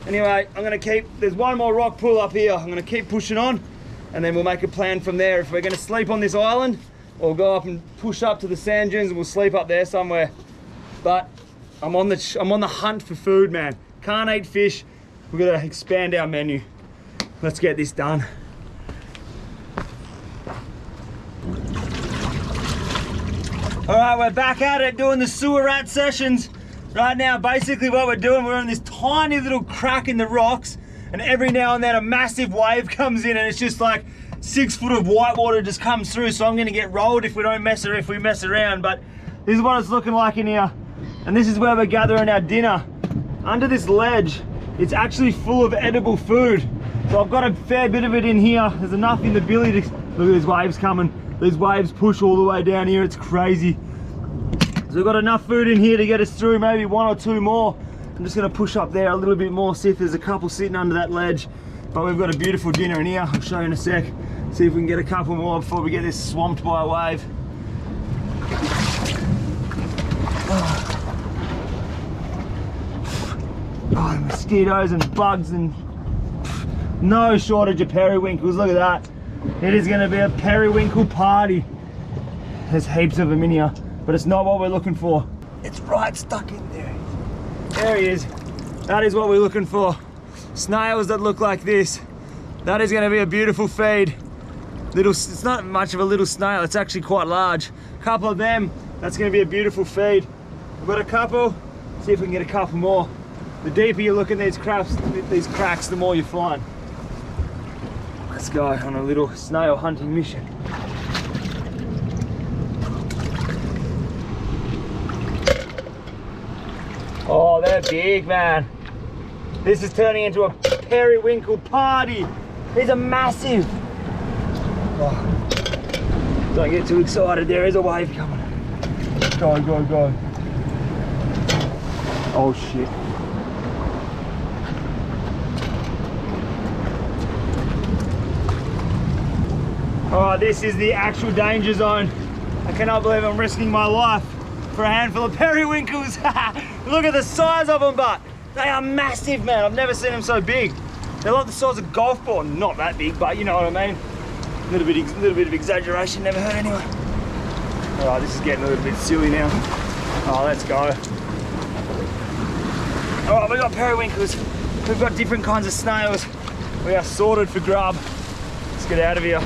Anyway, I'm gonna keep, there's one more rock pool up here. I'm gonna keep pushing on, and then we'll make a plan from there. If we're gonna sleep on this island, or go up and push up to the sand dunes and we'll sleep up there somewhere. But I'm on the hunt for food, man. Can't eat fish. We've got to expand our menu. Let's get this done. All right, we're back at it doing the sewer rat sessions. Right now, basically what we're doing, we're in this tiny little crack in the rocks, and every now and then a massive wave comes in and it's just like 6 foot of white water just comes through, so I'm gonna get rolled if we mess around. But this is what it's looking like in here. And this is where we're gathering our dinner. Under this ledge, it's actually full of edible food. So I've got a fair bit of it in here. There's enough in the billy to, look at these waves coming. These waves push all the way down here, it's crazy. So we've got enough food in here to get us through maybe 1 or 2 more. I'm just gonna push up there a little bit more, see if there's a couple sitting under that ledge. But we've got a beautiful dinner in here. I'll show you in a sec. See if we can get a couple more before we get this swamped by a wave. Oh, mosquitoes and bugs and no shortage of periwinkles. Look at that. It is going to be a periwinkle party. There's heaps of them in here, but it's not what we're looking for. It's right stuck in there. There he is. That is what we're looking for. Snails that look like this. That is going to be a beautiful feed. It's not much of a little snail, it's actually quite large. A couple of them, that's going to be a beautiful feed. We've got a couple, see if we can get a couple more. The deeper you look in these cracks, the more you find. Let's go on a little snail hunting mission. Oh, they're big, man. This is turning into a periwinkle party. These are massive. Oh, don't get too excited, there is a wave coming. Go, go, go. Oh shit. Alright, this is the actual danger zone. I cannot believe I'm risking my life for a handful of periwinkles. Look at the size of them, but they are massive, man. I've never seen them so big. They're like the size of a golf ball. Not that big, but you know what I mean. A little bit of exaggeration never hurt anyone. Alright, this is getting a little bit silly now. Oh, let's go. Alright, we've got periwinkles. We've got different kinds of snails. We are sorted for grub. Let's get out of here.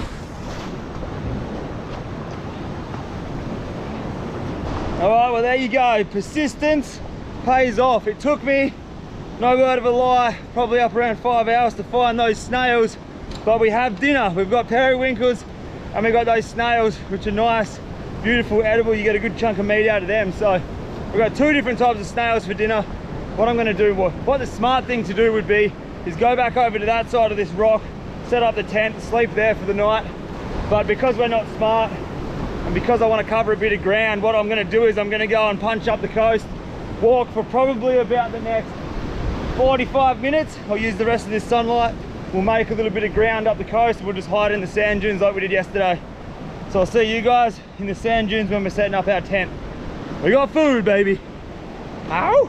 Alright, well there you go. Persistence pays off. It took me, no word of a lie, probably up around 5 hours to find those snails. But we have dinner. We've got periwinkles and we've got those snails, which are nice, beautiful, edible. You get a good chunk of meat out of them. So we've got 2 different types of snails for dinner. What I'm gonna do, what the smart thing to do would be, is go back over to that side of this rock, set up the tent, sleep there for the night. But because we're not smart, and because I want to cover a bit of ground, what I'm going to do is I'm going to go and punch up the coast, walk for probably about the next 45 minutes. I'll use the rest of this sunlight. We'll make a little bit of ground up the coast. We'll just hide in the sand dunes like we did yesterday. So I'll see you guys in the sand dunes when we're setting up our tent. We got food, baby. Ow!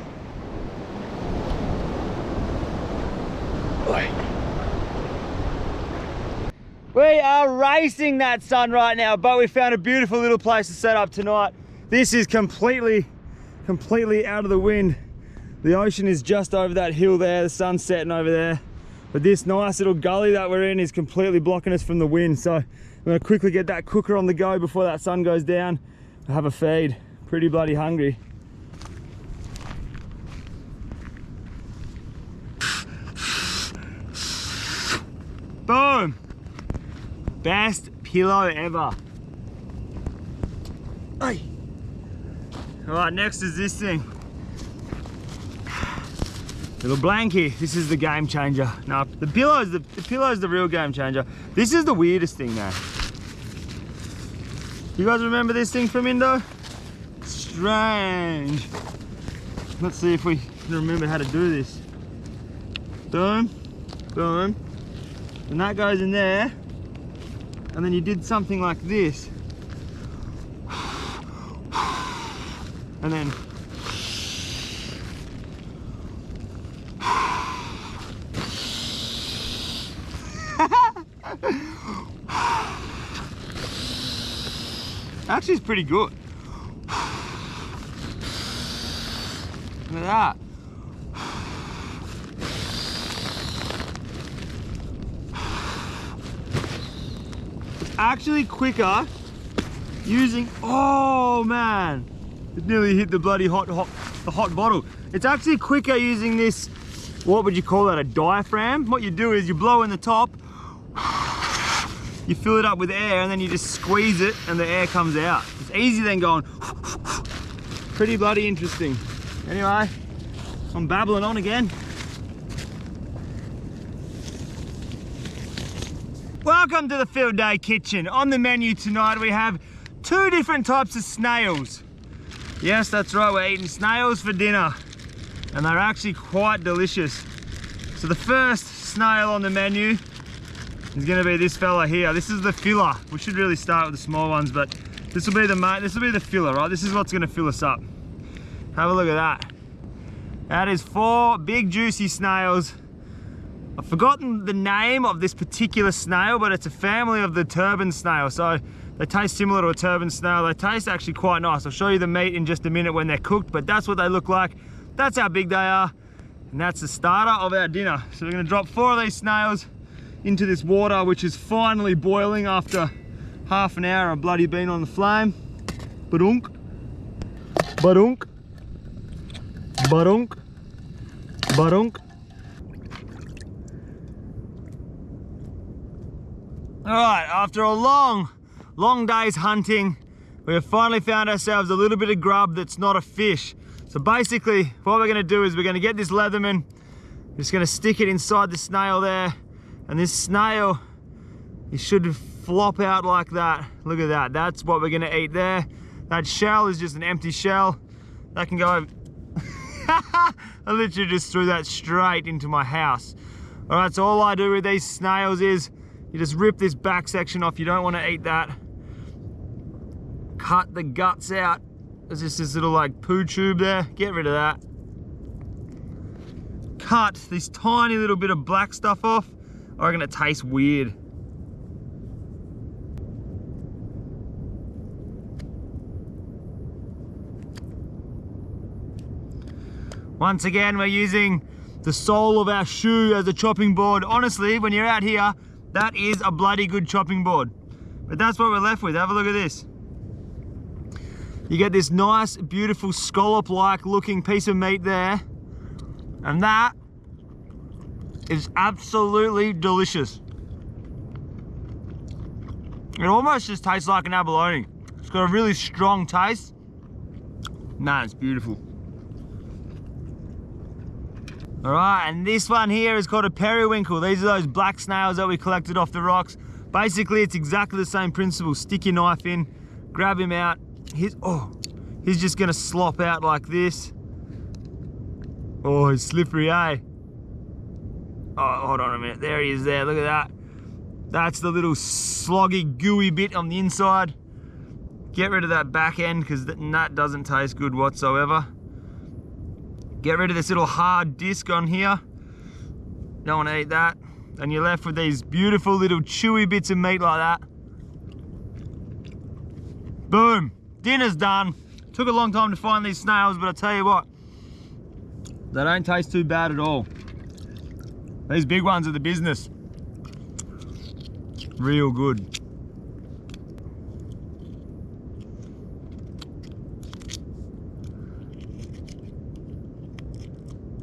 Oi. We are racing that sun right now, but we found a beautiful little place to set up tonight. This is completely out of the wind. The ocean is just over that hill there, the sun's setting over there. But this nice little gully that we're in is completely blocking us from the wind. So I'm gonna quickly get that cooker on the go before that sun goes down. I have a feed, pretty bloody hungry. Boom! Best pillow ever. Hey. All right, next is this thing. Little blankie. This is the game changer. No, the pillow's the real game changer. This is the weirdest thing, man. You guys remember this thing from Indo? Strange. Let's see if we can remember how to do this. Boom, boom, and that goes in there. And then you did something like this. and then actually it's pretty good. Look at that. It's actually quicker using, oh man, it nearly hit the bloody hot bottle. It's actually quicker using this, what would you call that, a diaphragm? What you do is you blow in the top, you fill it up with air, and then you just squeeze it and the air comes out. It's easier than going, pretty bloody interesting. Anyway, I'm babbling on again. Welcome to the Field Day Kitchen. On the menu tonight we have 2 different types of snails. Yes, that's right, we're eating snails for dinner. And they're actually quite delicious. So the first snail on the menu is gonna be this fella here. This is the filler. We should really start with the small ones, but this will be the filler, right? This is what's gonna fill us up. Have a look at that. That is 4 big juicy snails. I've forgotten the name of this particular snail, but it's a family of the turban snail. So they taste similar to a turban snail. They taste actually quite nice. I'll show you the meat in just a minute when they're cooked, but that's what they look like. That's how big they are. And that's the starter of our dinner. So we're gonna drop 4 of these snails into this water, which is finally boiling after half an hour of bloody being on the flame. Badunk, badunk, badunk, badunk. All right, after a long day's hunting, we have finally found ourselves a little bit of grub that's not a fish. So basically, what we're gonna do is we're gonna get this Leatherman, we're just gonna stick it inside the snail there, and this snail, it should flop out like that. Look at that, that's what we're gonna eat there. That shell is just an empty shell. That can go, I literally just threw that straight into my house. All right, so all I do with these snails is, you just rip this back section off. You don't want to eat that. Cut the guts out. There's just this little like poo tube there. Get rid of that. Cut this tiny little bit of black stuff off. I reckon it tastes weird. Once again, we're using the sole of our shoe as a chopping board. Honestly, when you're out here, that is a bloody good chopping board. But that's what we're left with. Have a look at this. You get this nice, beautiful scallop-like looking piece of meat there. And that is absolutely delicious. It almost just tastes like an abalone. It's got a really strong taste. Man, it's beautiful. All right, and this one here is called a periwinkle. These are those black snails that we collected off the rocks. Basically, it's exactly the same principle. Stick your knife in, grab him out. He's just gonna slop out like this. Oh, he's slippery, eh? Oh, hold on a minute. There he is there, look at that. That's the little sloggy, gooey bit on the inside. Get rid of that back end, because that doesn't taste good whatsoever. Get rid of this little hard disc on here. Don't want to eat that. And you're left with these beautiful little chewy bits of meat like that. Boom, dinner's done. Took a long time to find these snails, but I tell you what, they don't taste too bad at all. These big ones are the business. Real good.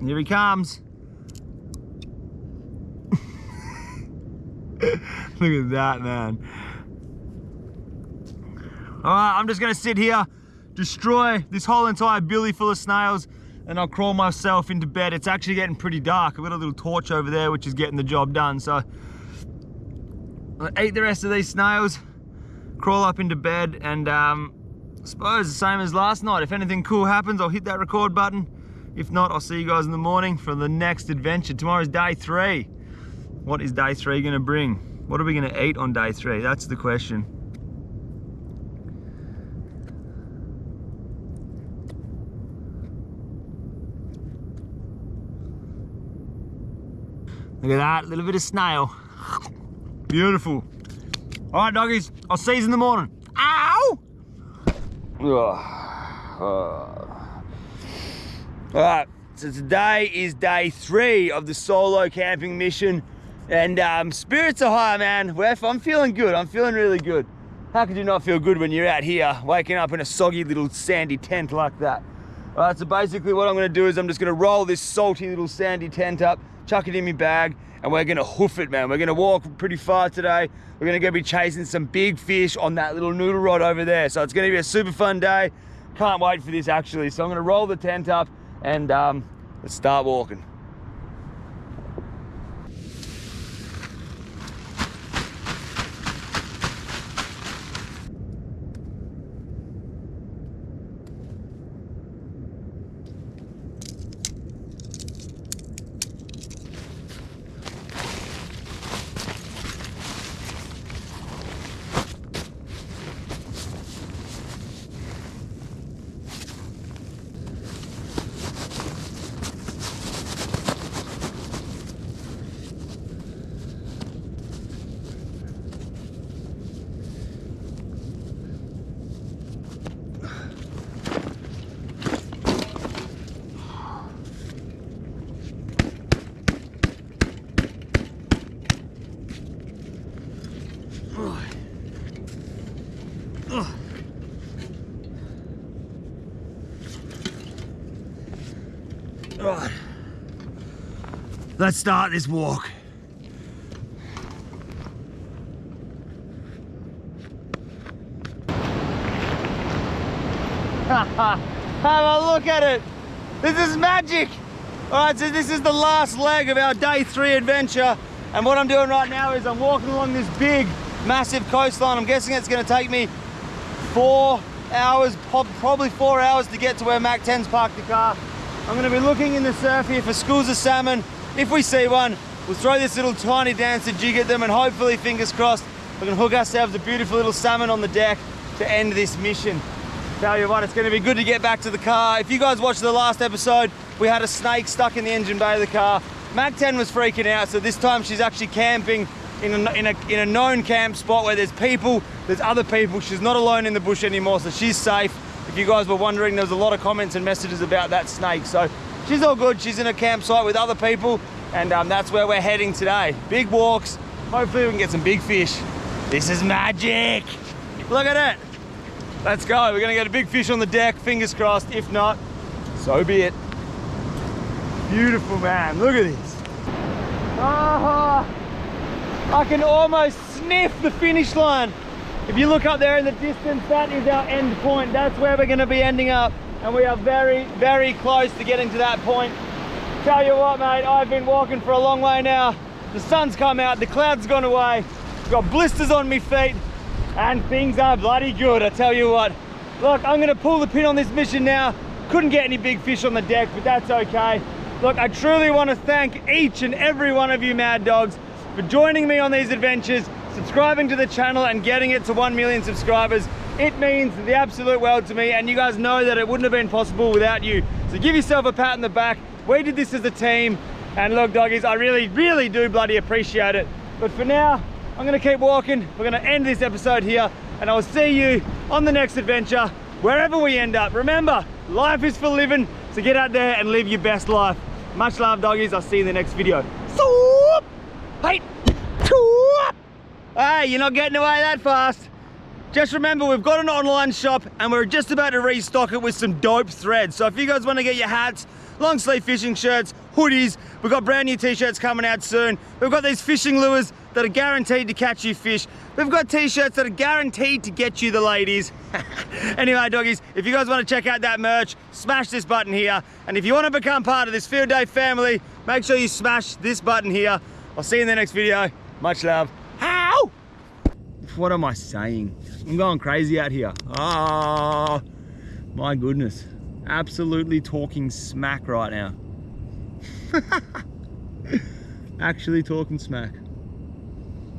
Here he comes. Look at that, man. All right, I'm just gonna sit here, destroy this whole entire billy full of snails, and I'll crawl myself into bed. It's actually getting pretty dark. I've got a little torch over there, which is getting the job done. So I'll eat the rest of these snails, crawl up into bed, and I suppose the same as last night. If anything cool happens, I'll hit that record button. If not, I'll see you guys in the morning for the next adventure. Tomorrow's day 3. What is day 3 gonna bring? What are we gonna eat on day 3? That's the question. Look at that, a little bit of snail. Beautiful. All right, doggies, I'll see you in the morning. Ow! All right, so today is day 3 of the solo camping mission, and spirits are high, man. I'm feeling good, I'm feeling really good. How could you not feel good when you're out here, waking up in a soggy little sandy tent like that? All right, so basically what I'm gonna do is I'm just gonna roll this salty little sandy tent up, chuck it in my bag, and we're gonna hoof it, man. We're gonna walk pretty far today. We're gonna go be chasing some big fish on that little noodle rod over there. So it's gonna be a super fun day. Can't wait for this, actually. So I'm gonna roll the tent up and let's start walking. Right, let's start this walk. Have a look at it. This is magic. All right, so this is the last leg of our day 3 adventure. And what I'm doing right now is I'm walking along this big, massive coastline. I'm guessing it's gonna take me 4 hours, probably 4 hours to get to where Mac 10's parked the car. I'm gonna be looking in the surf here for schools of salmon. If we see one, we'll throw this little tiny dancer jig at them, and hopefully, fingers crossed, we can hook ourselves a beautiful little salmon on the deck to end this mission. Tell you what, it's gonna be good to get back to the car. If you guys watched the last episode, we had a snake stuck in the engine bay of the car. Mac 10 was freaking out, so this time she's actually camping in a known camp spot where there's people, there's other people. She's not alone in the bush anymore, so she's safe. If you guys were wondering, there was a lot of comments and messages about that snake. So she's all good. She's in a campsite with other people, and that's where we're heading today. Big walks. Hopefully we can get some big fish. This is magic. Look at it. Let's go. We're gonna get a big fish on the deck, fingers crossed. If not, so be it. Beautiful, man. Look at this. Oh, I can almost sniff the finish line. If you look up there in the distance, that is our end point. That's where we're gonna be ending up. And we are very, very close to getting to that point. Tell you what, mate, I've been walking for a long way now. The sun's come out, the cloud's gone away. I've got blisters on my feet, and things are bloody good, I tell you what. Look, I'm gonna pull the pin on this mission now. Couldn't get any big fish on the deck, but that's okay. Look, I truly wanna thank each and every one of you mad dogs for joining me on these adventures, subscribing to the channel and getting it to 1 million subscribers. It means the absolute world to me, and you guys know that it wouldn't have been possible without you. So give yourself a pat on the back. We did this as a team, and look, doggies, I really, really do bloody appreciate it. But for now, I'm gonna keep walking. We're gonna end this episode here, and I'll see you on the next adventure, wherever we end up. Remember, life is for living, so get out there and live your best life. Much love, doggies. I'll see you in the next video. Hey, hey, you're not getting away that fast. Just remember, we've got an online shop and we're just about to restock it with some dope threads. So if you guys want to get your hats, long sleeve fishing shirts, hoodies, we've got brand new t-shirts coming out soon. We've got these fishing lures that are guaranteed to catch you fish. We've got t-shirts that are guaranteed to get you the ladies. Anyway, doggies, if you guys want to check out that merch, smash this button here. And if you want to become part of this Field Day family, make sure you smash this button here. I'll see you in the next video. Much love. Ow! What am I saying? I'm going crazy out here. Oh, my goodness. Absolutely talking smack right now. Actually talking smack.